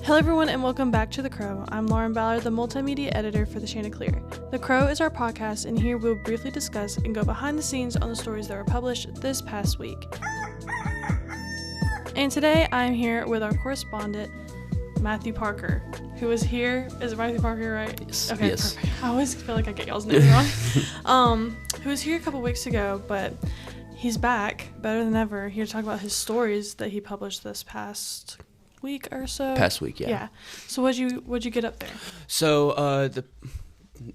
Hello everyone and welcome back to The Crow. I'm Lauren Ballard, the multimedia editor for the Chanticleer. The Crow is our podcast, and here we'll briefly discuss and go behind the scenes on the stories that were published this past week. And today I'm here with our correspondent, Matthew Parker, who is here. Is it Matthew Parker, right? Yes. Okay, Yes. Perfect. I always feel like I get y'all's names wrong. Who was here a couple weeks ago, but he's back, better than ever, here to talk about his stories that he published this past week or so. Past week, yeah. Yeah. So what'd you get up there? So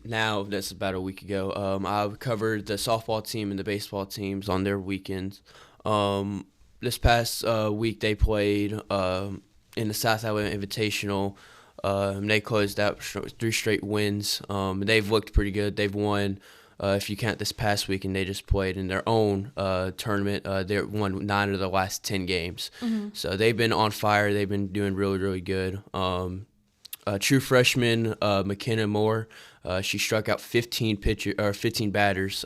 now that's about a week ago. I covered the softball team and the baseball teams on their weekends. This past week they played in the South Alabama Invitational. They closed out 3 straight wins. They've looked pretty good. They've won. If you count this past week, and they just played in their own tournament, they won 9 of the last 10 games. Mm-hmm. So they've been on fire. They've been doing really, really good. True freshman McKenna Moore, she struck out 15 batters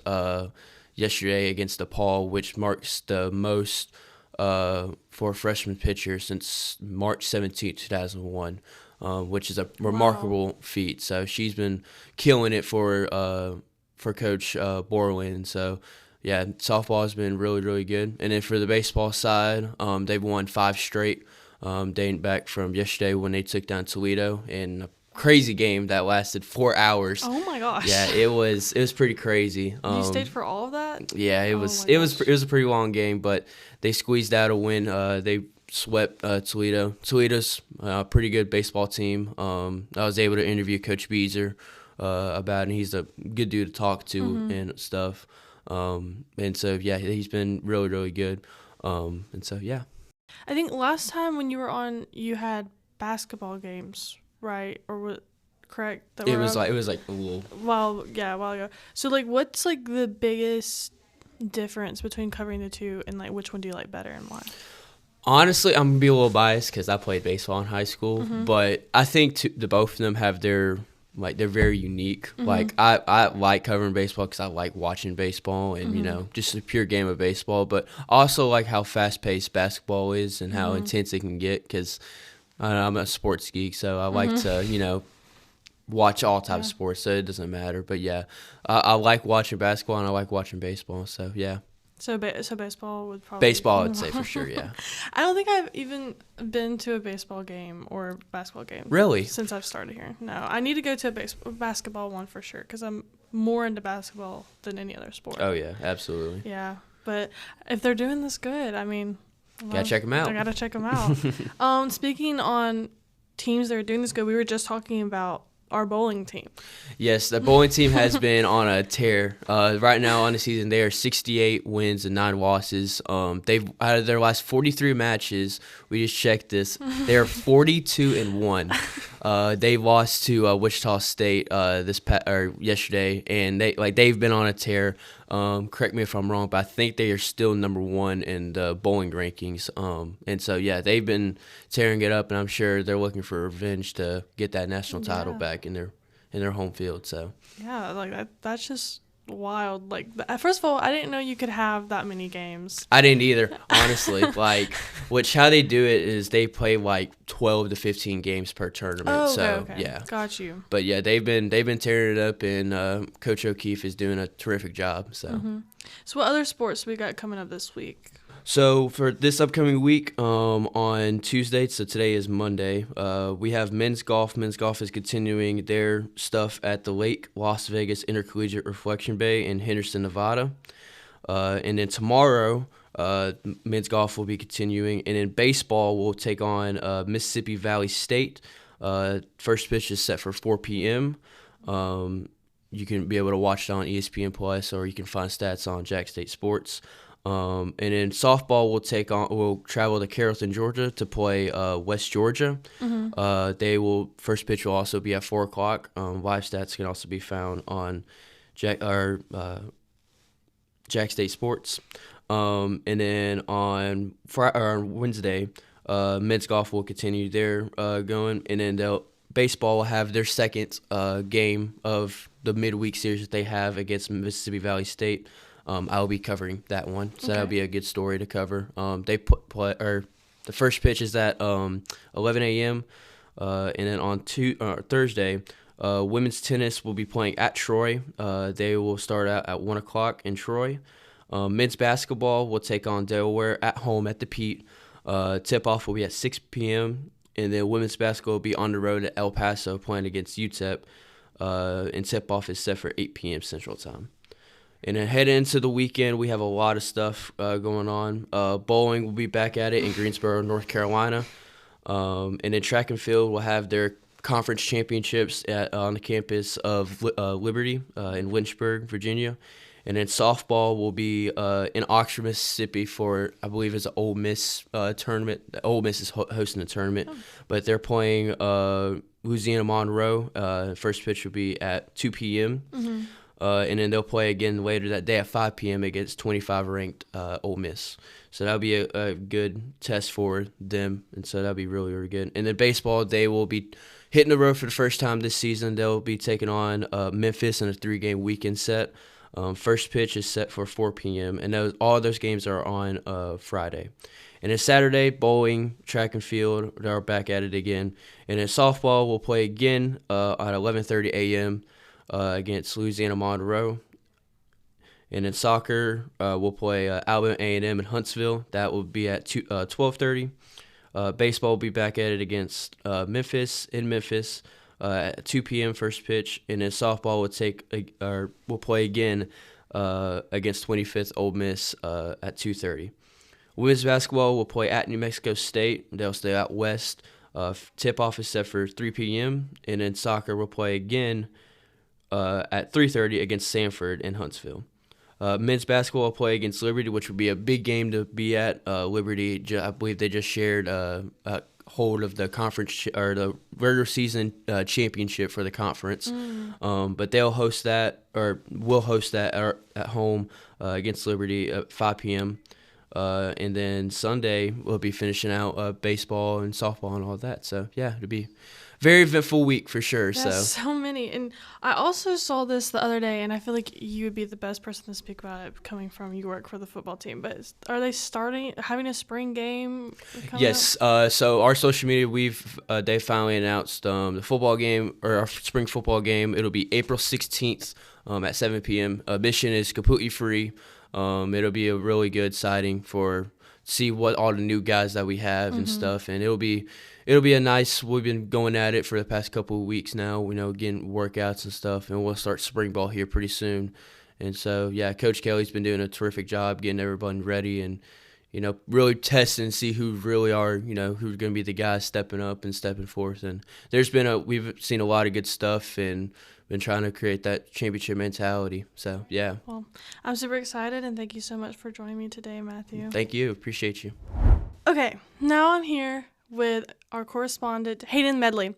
yesterday against DePaul, which marks the most for a freshman pitcher since March 17, 2001. Which is a remarkable feat. So she's been killing it for Coach Borland. So, yeah, softball has been really, really good. And then for the baseball side, they've won 5 straight, dating back from yesterday when they took down Toledo in a crazy game that lasted 4 hours. Oh my gosh! Yeah, it was pretty crazy. You stayed for all of that? Yeah, it was a pretty long game, but they squeezed out a win. They swept Toledo. Toledo's a pretty good baseball team. I was able to interview Coach Beezer about it, and he's a good dude to talk to and stuff. And so, yeah, he's been really, really good. And so, yeah. I think last time when you were on, you had basketball games, right? Or was correct? It was like a little while ago. So, like, what's like the biggest difference between covering the two, and like which one do you like better and why? Honestly, I'm gonna be a little biased because I played baseball in high school, but I think the both of them have they're very unique. Like I like covering baseball because I like watching baseball and just a pure game of baseball. But I also like how fast paced basketball is and how intense it can get because I'm a sports geek, so I like to watch all types of sports. So it doesn't matter. But yeah, I like watching basketball and I like watching baseball. So yeah. So baseball would probably... Baseball, I'd say for sure, yeah. I don't think I've even been to a baseball game or basketball game. Really? Since I've started here. No, I need to go to a basketball one for sure because I'm more into basketball than any other sport. Oh, yeah, absolutely. Yeah, but if they're doing this good, I mean... Gotta check them out. I gotta check them out. Speaking on teams that are doing this good, we were just talking about our bowling team. Yes, the bowling team has been on a tear. Right now on the season, they are 68 wins and 9 losses. They've out of their last 43 matches, we just checked this. They are 42-1. They lost to Wichita State yesterday, and they've been on a tear. Correct me if I'm wrong, but I think they are still number 1 in the bowling rankings. And so yeah, they've been tearing it up, and I'm sure they're looking for revenge to get that national title back in their home field. So yeah, like that's just wild. Like, first of all, I didn't know you could have that many games. I didn't either, honestly. How they do it is they play like 12 to 15 games per tournament. Oh, so okay. yeah, Got you. But yeah, they've been tearing it up, and Coach O'Keefe is doing a terrific job. So So what other sports we got coming up this week? So for this upcoming week, on Tuesday, so today is Monday, we have men's golf. Men's golf is continuing their stuff at the Lake Las Vegas Intercollegiate Reflection Bay in Henderson, Nevada. And then tomorrow, men's golf will be continuing. And then baseball will take on Mississippi Valley State. First pitch is set for 4 p.m. You can be able to watch it on ESPN Plus, or you can find stats on Jax State Sports. And then softball will travel to Carrollton, Georgia to play West Georgia. First pitch will also be at 4 o'clock. Live stats can also be found on Jax State Sports. And then on Wednesday, men's golf will continue their going, and then baseball will have their second game of the midweek series that they have against Mississippi Valley State. I'll be covering that one, so that'll be a good story to cover. The first pitch is at 11 a.m. And then on Thursday, women's tennis will be playing at Troy. They will start out at 1 o'clock in Troy. Men's basketball will take on Delaware at home at the Pete. Tip-off will be at 6 p.m. And then women's basketball will be on the road at El Paso playing against UTEP. And tip-off is set for 8 p.m. Central Time. And then heading into the weekend, we have a lot of stuff going on. Bowling will be back at it in Greensboro, North Carolina. And then track and field will have their conference championships on the campus of Liberty in Lynchburg, Virginia. And then softball will be in Oxford, Mississippi for, I believe it's an Ole Miss tournament. Ole Miss is hosting the tournament. But they're playing Louisiana Monroe. First pitch will be at 2 p.m. Mm-hmm. And then they'll play again later that day at 5 p.m. against 25-ranked Ole Miss. So that'll be a good test for them, and so that'll be really, really good. And then baseball, they will be hitting the road for the first time this season. They'll be taking on Memphis in a 3-game weekend set. First pitch is set for 4 p.m., and all those games are on Friday. And then Saturday, bowling, track and field, they're back at it again. And then softball will play again at 11:30 a.m. Against Louisiana Monroe. And in soccer, we'll play Alabama A&M in Huntsville. That will be at 12:30. Baseball will be back at it against Memphis in Memphis at 2 p.m. first pitch. And then softball will play again against 25th Ole Miss at 2:30. Women's basketball will play at New Mexico State. They'll stay out west. Tip-off is set for 3 p.m. And then soccer will play again at 3:30 against Sanford in Huntsville. Men's basketball will play against Liberty, which would be a big game to be at. Liberty, I believe they just shared hold of the conference or the regular season championship for the conference. But they'll host that or will host that at home against Liberty at 5 p.m. And then Sunday we'll be finishing out baseball and softball and all that. So yeah, it'll be very eventful week for sure. So many. And I also saw this the other day, and I feel like you would be the best person to speak about it coming from you work for the football team. But are they having a spring game? Yes. So our social media, they finally announced the football game or our spring football game. It'll be April 16th at 7 p.m. Admission is completely free. It'll be a really good sighting for see what all the new guys that we have and stuff, and it'll be a nice. We've been going at it for the past couple of weeks now. Getting workouts and stuff, and we'll start spring ball here pretty soon. And so, yeah, Coach Kelly's been doing a terrific job getting everybody ready and really testing and see who really are who's going to be the guys stepping up and stepping forth. And we've seen a lot of good stuff and been trying to create that championship mentality. So, yeah. Well, I'm super excited, and thank you so much for joining me today, Matthew. Thank you. Appreciate you. Okay, now I'm here with our correspondent, Hayden Medley,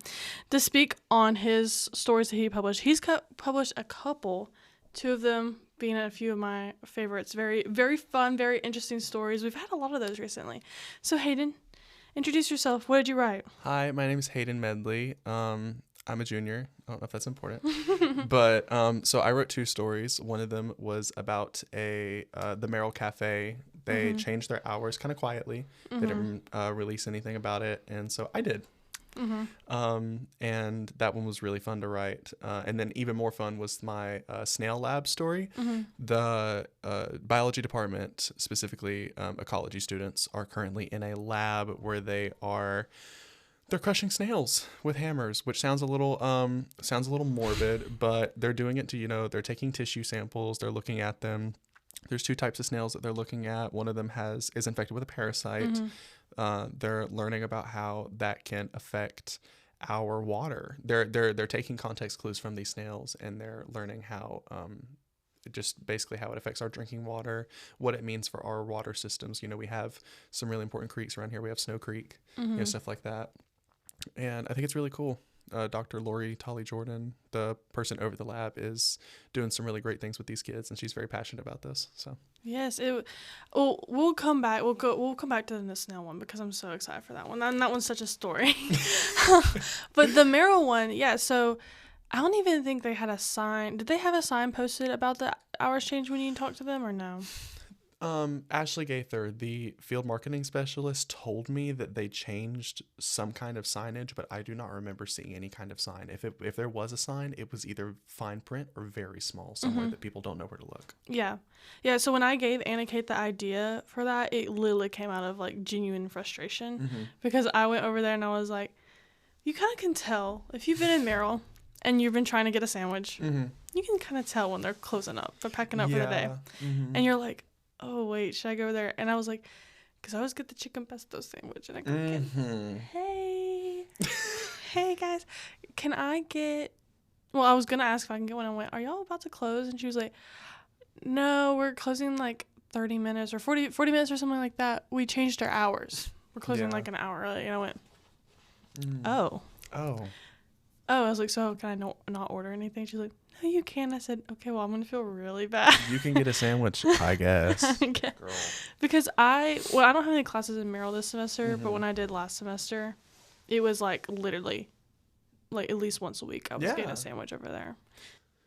to speak on his stories that he published. He's published a couple, 2 of them being a few of my favorites. Very, very fun, very interesting stories. We've had a lot of those recently. So, Hayden, introduce yourself. What did you write? Hi, my name is Hayden Medley. I'm a junior. I don't know if that's important. But so I wrote 2 stories. One of them was about the Merrill Cafe. They changed their hours kind of quietly. They didn't release anything about it, and so I did. And that one was really fun to write. And then even more fun was my Snail lab story. The biology department, specifically ecology students, are currently in a lab where they're crushing snails with hammers, which sounds a little morbid, but they're doing it to, they're taking tissue samples, they're looking at them. There's 2 types of snails that they're looking at. One of them is infected with a parasite. They're learning about how that can affect our water. They're taking context clues from these snails, and they're learning how just basically how it affects our drinking water, what it means for our water systems. We have some really important creeks around here. We have Snow Creek, stuff like that. And I think it's really cool. Dr. Lori Tolley-Jordan, the person over the lab, is doing some really great things with these kids, and she's very passionate about this. So yes, we'll come back. We'll come back to the snail one because I'm so excited for that one. And that one's such a story. But the Merrill one, yeah. So I don't even think they had a sign. Did they have a sign posted about the hours change when you talked to them, or no? Ashley Gaither, the field marketing specialist, told me that they changed some kind of signage, but I do not remember seeing any kind of sign. If there was a sign, it was either fine print or very small, somewhere that people don't know where to look. Yeah. Yeah, so when I gave AnnaKate the idea for that, it literally came out of, like, genuine frustration. Because I went over there and I was like, you kind of can tell. If you've been in Merrill and you've been trying to get a sandwich, you can kind of tell when they're closing up. They're packing up for the day. And you're like, oh, wait, should I go over there? And I was like, because I always get the chicken pesto sandwich. And I go, hey, guys, can I get, well, I was going to ask if I can get one. I went, are y'all about to close? And she was like, no, we're closing like 30 minutes or 40 minutes or something like that. We changed our hours. We're closing like an hour early. And I went, oh, I was like, so can I not order anything? She's like, no, you can. I said, okay, well, I'm going to feel really bad. You can get a sandwich, I guess. Girl. Because I don't have any classes in Merrill this semester, but when I did last semester, it was like literally like at least once a week I was getting a sandwich over there.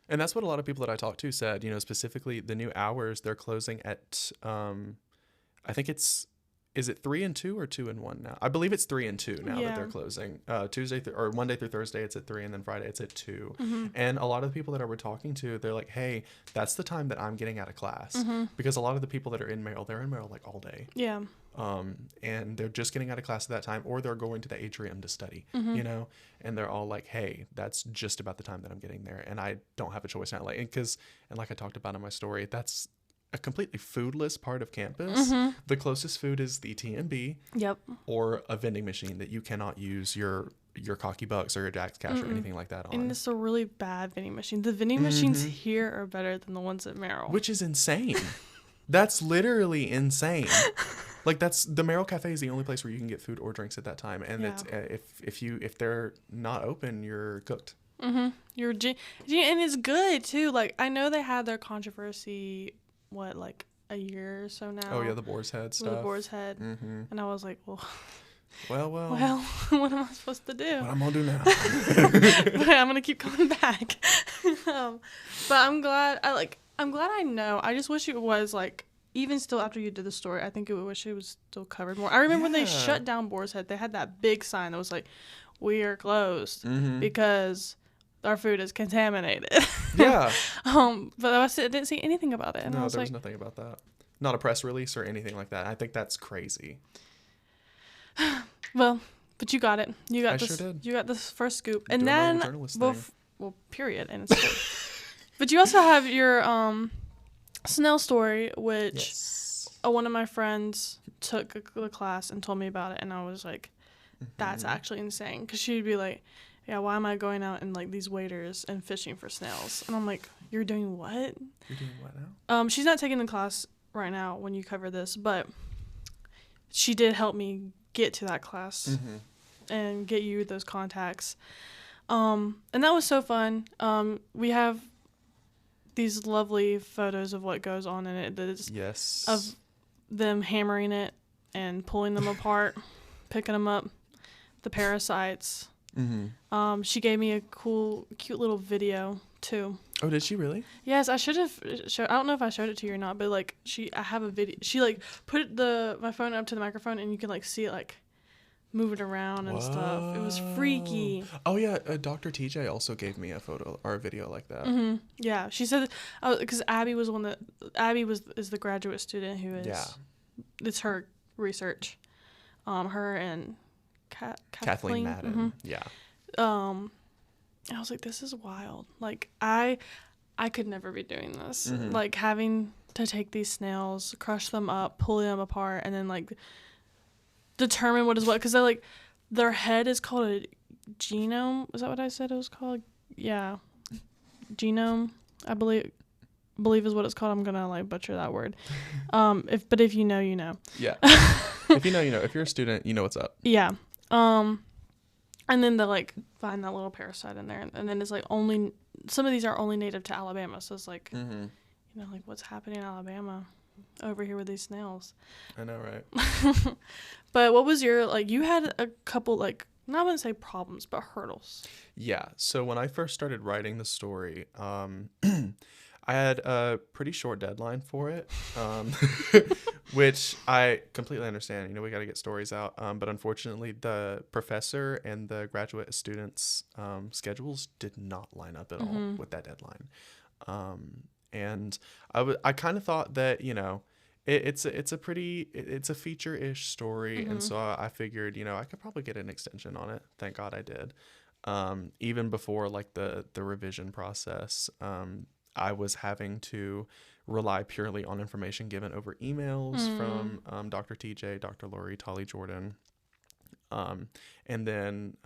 And that's what a lot of people that I talked to said, specifically the new hours, they're closing at, I think is it 3 and 2 or 2 and 1 now? I believe it's 3 and 2 now that they're closing. Or Monday through Thursday it's at 3, and then Friday it's at 2. And a lot of the people that we're talking to, they're like, hey, that's the time that I'm getting out of class. Because a lot of the people that are in Merrill, they're in Merrill like all day. Yeah. And they're just getting out of class at that time, or they're going to the atrium to study, and they're all like, hey, that's just about the time that I'm getting there. And I don't have a choice now. And like I talked about in my story, that's a completely foodless part of campus. The closest food is the TMB. Yep. Or a vending machine that you cannot use your Cocky Bucks or your Jax Cash or anything like that on. And it's a really bad vending machine. The vending machines here are better than the ones at Merrill. Which is insane. That's literally insane. Like the Merrill Cafe is the only place where you can get food or drinks at that time. And it's, if they're not open, you're cooked. And it's good too. Like I know they had their controversy like a year or so now. Oh yeah, the Boar's Head stuff. The Boar's Head. And I was like, well, what am I supposed to do? What I'm gonna do now? But I'm gonna keep coming back. But I'm glad I know. I just wish it was like, even still after you did the story, I think I wish it was still covered more. I remember when they shut down Boar's Head, they had that big sign that was like, we are closed because our food is contaminated. Yeah. But I didn't see anything about it. And no, there was nothing about that. Not a press release or anything like that. I think that's crazy. Well, but you got it. Sure did. You got this first scoop. And then, period. And it's but you also have your Snail story, which one of my friends took the class and told me about it. And I was like, that's actually insane. Because she'd be like, yeah, why am I going out in like these waders and fishing for snails? And I'm like, you're doing what? You're doing what now? She's not taking the class right now when you cover this, but she did help me get to that class and get you those contacts. And that was so fun. We have these lovely photos of what goes on in it. Of them hammering it and pulling them apart, picking them up, the parasites. She gave me a cute little video too. Oh, did she really? Yes, I should have I don't know if I showed it to you or not, but like I have a video. She like put my phone up to the microphone and you can like see it like moving around and stuff. It was freaky. Oh yeah, Dr. TJ also gave me a photo or a video like that. Yeah, she said because Abby was is the graduate student who is it's her research. Her and Kathleen Madden. Yeah. I was like, this is wild. Like I could never be doing this. Like having to take these snails, crush them up, pull them apart, and then like determine what is what. Because they're like, their head is called a genome. Is that what I said it was called? Yeah, genome. I believe is what it's called. I'm gonna like butcher that word. If you know, you know. Yeah. If you know, you know. If you're a student, you know what's up. Yeah. And then they like find that little parasite in there, and then it's like some of these are only native to Alabama, so it's like, like what's happening in Alabama over here with these snails. I know, right? But what was your you had a couple I wouldn't say problems, but hurdles. Yeah. So when I first started writing the story, I had a pretty short deadline for it, which I completely understand. You know, we got to get stories out. But unfortunately, the professor and the graduate students' schedules did not line up at all with that deadline. And I kind of thought that, you know, it's a feature-ish story. And so I figured, you know, I could probably get an extension on it. Thank God I did. Even before like the revision process, I was having to rely purely on information given over emails from Dr. TJ, Dr. Lori, Tolly Jordan, and then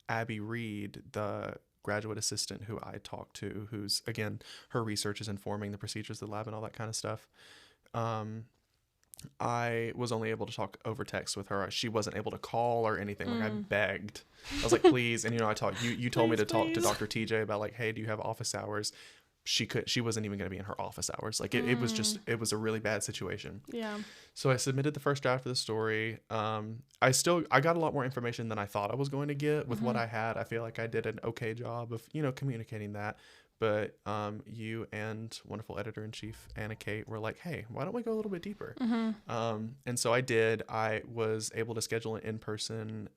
Abby Reed, the graduate assistant who I talked to, who's, again, her research is informing the procedures of the lab and all that kind of stuff. I was only able to talk over text with her. She wasn't able to call or anything. Like I begged. I was like, please. And, you know, I talked, you told me to talk to Dr. TJ about like, hey, do you have office hours? She wasn't even going to be in her office hours. Like it was a really bad situation. Yeah. So I submitted the first draft of the story. I got a lot more information than I thought I was going to get with what I had. I feel like I did an okay job of, you know, communicating that. But you and wonderful editor-in-chief AnnaKate were like, hey, why don't we go a little bit deeper? And so I did. I was able to schedule an in-person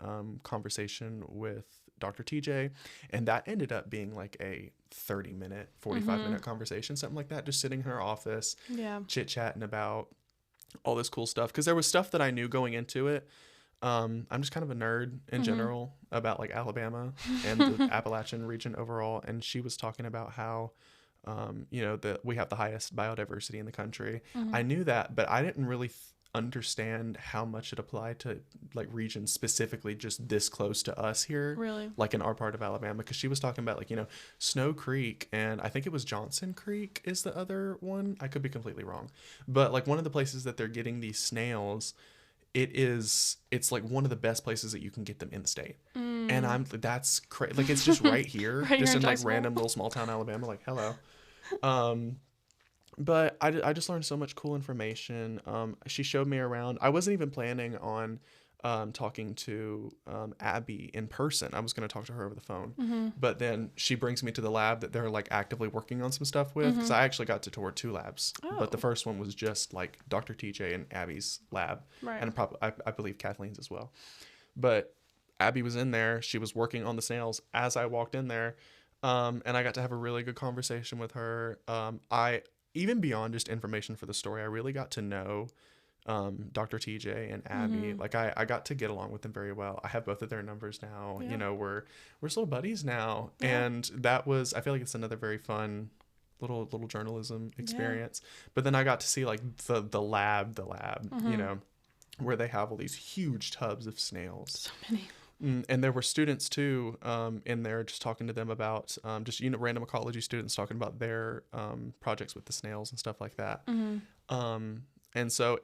conversation with Dr. TJ, and that ended up being like a 30-minute, 45-minute conversation, something like that, just sitting in her office, chit-chatting about all this cool stuff. Because there was stuff that I knew going into it. I'm just kind of a nerd in general about like Alabama and the Appalachian region overall. And she was talking about how, you know, we have the highest biodiversity in the country. I knew that, but I didn't really understand how much it applied to like regions specifically just this close to us here, really, like in our part of Alabama, because she was talking about like, you know, Snow Creek, and I think it was Johnson Creek is the other one. I could be completely wrong, but like one of the places that they're getting these snails, it's like one of the best places that you can get them in the state. And that's crazy. Like it's just right here, right just here in like Jacksonville. random little small town Alabama. Like hello. But I just learned so much cool information. She showed me around. I wasn't even planning on talking to Abby in person. I was going to talk to her over the phone. But then she brings me to the lab that they're like actively working on some stuff with. Because I actually got to tour 2 labs. But the first one was just like Dr. TJ and Abby's lab. Right. And I believe Kathleen's as well. But Abby was in there. She was working on the snails as I walked in there. And I got to have a really good conversation with her. Even beyond just information for the story, I really got to know Dr. TJ and Abby. Like I got to get along with them very well. I have both of their numbers now. You know, we're still buddies now. And that was, I feel like it's another very fun little journalism experience. But then I got to see like the lab, you know, where they have all these huge tubs of snails. So many. And there were students too in there, just talking to them about just, you know, random ecology students talking about their projects with the snails and stuff like that. And so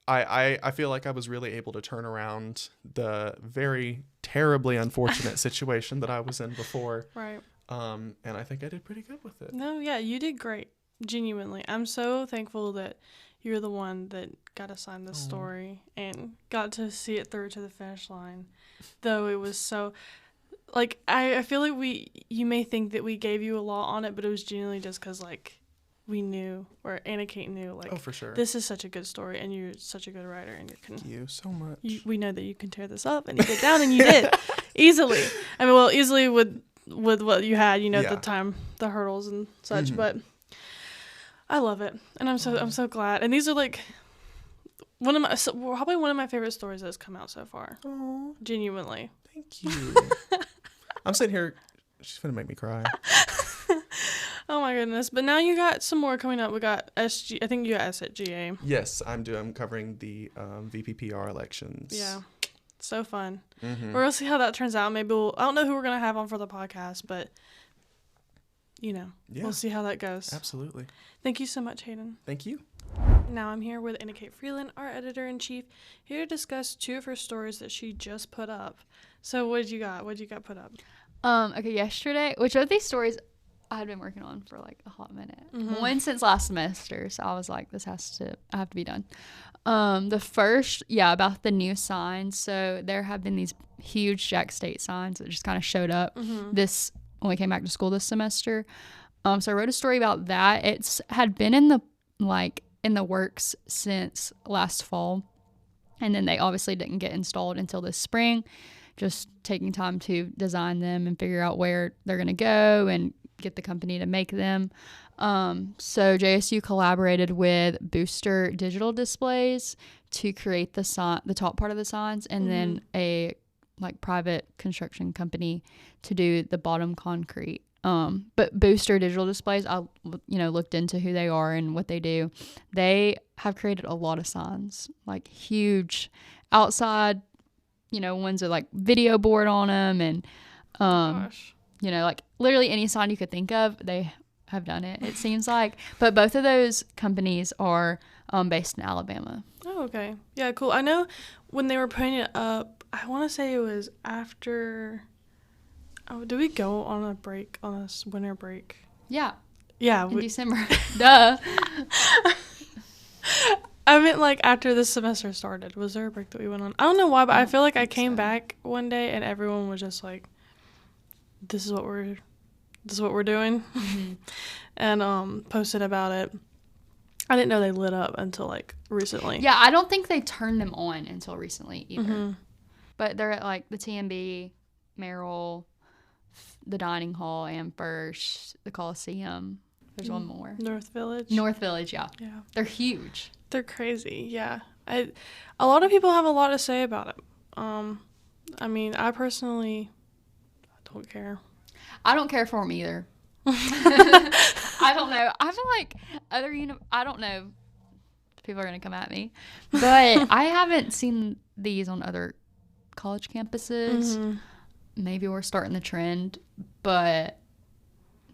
I feel like I was really able to turn around the very terribly unfortunate situation that I was in before. Right. And I think I did pretty good with it. No, yeah, you did great. Genuinely. I'm so thankful that you're the one that got assigned this story and got to see it through to the finish line. Though it was so, like, I feel like you may think that we gave you a lot on it, but it was genuinely just because, like, we knew, or AnnaKate knew, like, oh, for sure. This is such a good story, and you're such a good writer, and Thank you so much. we know that you can tear this up, and you get down, and you did easily. I mean, well, easily with what you had, you know, at the time, the hurdles and such, but I love it, and I'm so glad. And these are like probably one of my favorite stories that has come out so far. Oh, genuinely. thank you. I'm sitting here. She's gonna make me cry. Oh my goodness! But now you got some more coming up. We got SG. I think you got S at GA. Yes, I'm covering the VPPR elections. Yeah, so fun. We're gonna see how that turns out. Maybe I don't know who we're gonna have on for the podcast, but you know, we'll see how that goes. Absolutely. Thank you so much, Hayden. Thank you. Now I'm here with AnnaKate Freeland, our editor-in-chief, here to discuss 2 of her stories that she just put up. So what did you got? What did you got put up? Okay, yesterday, which of these stories I had been working on for like a hot minute. One since last semester, so I was like, I have to be done. The first, about the new signs. So there have been these huge Jax State signs that just kind of showed up when we came back to school this semester. So I wrote a story about that. It's had been in the works since last fall, and then they obviously didn't get installed until this spring. Just taking time to design them and figure out where they're going to go and get the company to make them. So JSU collaborated with Booster Digital Displays to create the top part of the signs, and then a private construction company to do the bottom concrete. But Booster Digital Displays, I looked into who they are and what they do. They have created a lot of signs, like huge outside, ones with video board on them, and literally any sign you could think of, they have done it, it seems like. But both of those companies are based in Alabama. Oh, okay. Yeah, cool. I know when they were putting it up, I want to say it was after... Oh, did we go on a winter break? Yeah. Yeah. In December. Duh. I meant after this semester started. Was there a break that we went on? I don't know why, but I feel like I came back one day and everyone was just like, this is what we're doing. Mm-hmm. And posted about it. I didn't know they lit up until recently. Yeah, I don't think they turned them on until recently either. Mm-hmm. But they're at the TMB, Merrill, the dining hall, AmFirst, the Coliseum. There's one more. North Village, yeah. Yeah. They're huge. They're crazy, yeah. A lot of people have a lot to say about it. I personally don't care. I don't care for them either. I don't know. I feel like I don't know. People are going to come at me. But I haven't seen these on other college campuses. Mm-hmm. Maybe we're starting the trend, but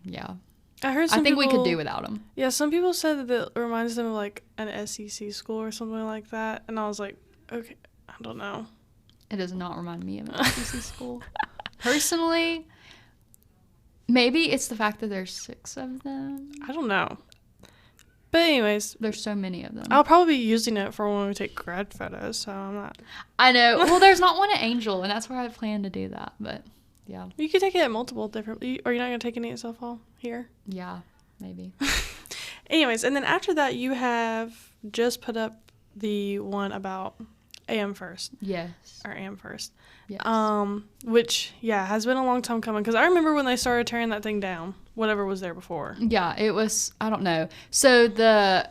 yeah. I think we could do without them. Yeah, some people said that it reminds them of an SEC school or something like that, and I was like, okay, I don't know. It does not remind me of an SEC school. Personally, maybe it's the fact that there's 6 of them. I don't know. But anyways, there's so many of them. I'll probably be using it for when we take grad photos, so I'm not. I know. Well, there's not one at Angel, and that's where I plan to do that, but yeah. You could take it at multiple different... Are you not going to take any at Softball here? Yeah, maybe. Anyways, and then after that, you have just put up the one about AmFirst. Yes. Or AmFirst. Yes. Which, yeah, has been a long time coming. Because I remember when they started tearing that thing down, whatever was there before. Yeah, it was... I don't know. So the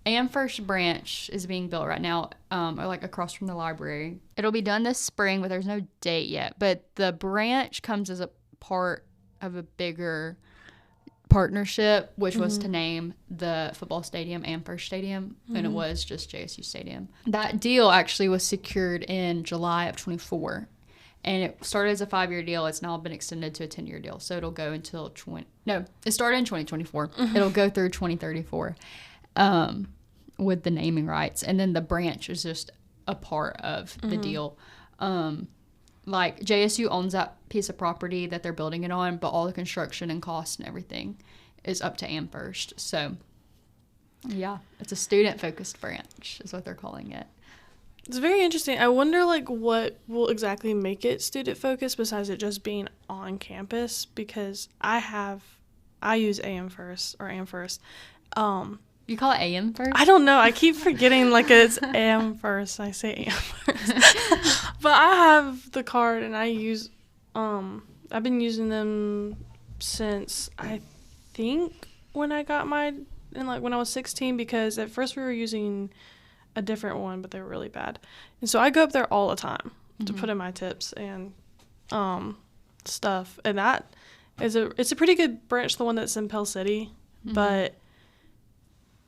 AmFirst branch is being built right now, across from the library. It'll be done this spring, but there's no date yet. But the branch comes as a part of a bigger partnership, which was to name the football stadium AmFirst Stadium, and it was just JSU Stadium. That deal actually was secured in July of 24, and it started as a 5-year deal. It's now been extended to a 10-year deal, so it'll go until it started in 2024. It'll go through 2034. With the naming rights, and then the branch is just a part of the deal. JSU owns that piece of property that they're building it on, but all the construction and cost and everything is up to AmFirst. So yeah, it's a student-focused branch is what they're calling it. It's very interesting. I wonder what will exactly make it student-focused besides it just being on campus, because I use AmFirst. You call it AmFirst? I don't know. I keep forgetting it's AmFirst. I say AmFirst. But I have the card and I use I've been using them since I think when I got mine when I was 16, because at first we were using a different one, but they were really bad. And so I go up there all the time to put in my tips and stuff. And that is it's a pretty good branch, the one that's in Pell City, but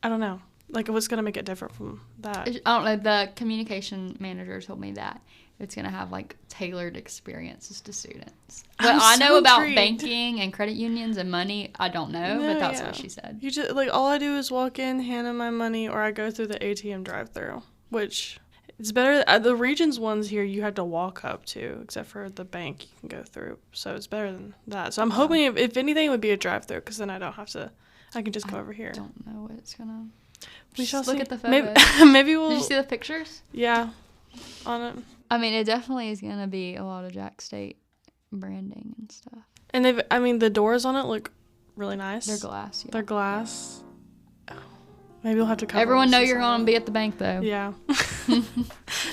I don't know. What's going to make it different from that? I don't know. The communication manager told me that it's going to have, tailored experiences to students. What I know about banking and credit unions and money, I don't know, but that's what she said. You just, all I do is walk in, hand in my money, or I go through the ATM drive-thru, which it's better. The Regions ones here, you had to walk up to, except for the bank you can go through. So it's better than that. So I'm hoping, if anything, it would be a drive-thru, because then I don't have to... I can just go over here. I don't know what it's gonna... We shall look see. At the photos. Maybe we'll... Did you see the pictures? Yeah. On it. I mean, it definitely is gonna be a lot of Jax State branding and stuff. And the doors on it look really nice. They're glass. Yeah. They're glass. Maybe we'll have to cover Everyone know this you're sometime. gonna be at the bank though. Yeah.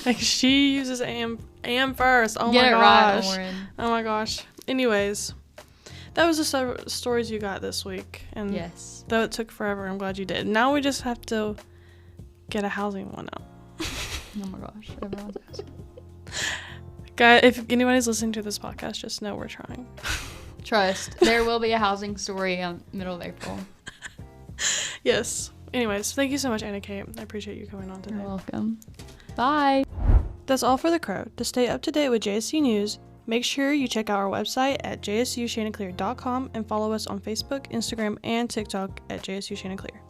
Like she uses AmFirst. Oh Get my it gosh. right, Lauren. Oh my gosh. Anyways, that was the stories you got this week. And Yes. though it took forever, I'm glad you did. Now we just have to get a housing one up. Oh my gosh. Everyone's asking. Guys, if anybody's listening to this podcast, just know we're trying. Trust. There will be a housing story middle of April. Yes. Anyways, thank you so much, AnnaKate. I appreciate you coming on today. You're welcome. Bye. That's all for The Crow. To stay up to date with JSU news, make sure you check out our website at jsuchanticleer.com and follow us on Facebook, Instagram, and TikTok at JSU Chanticleer.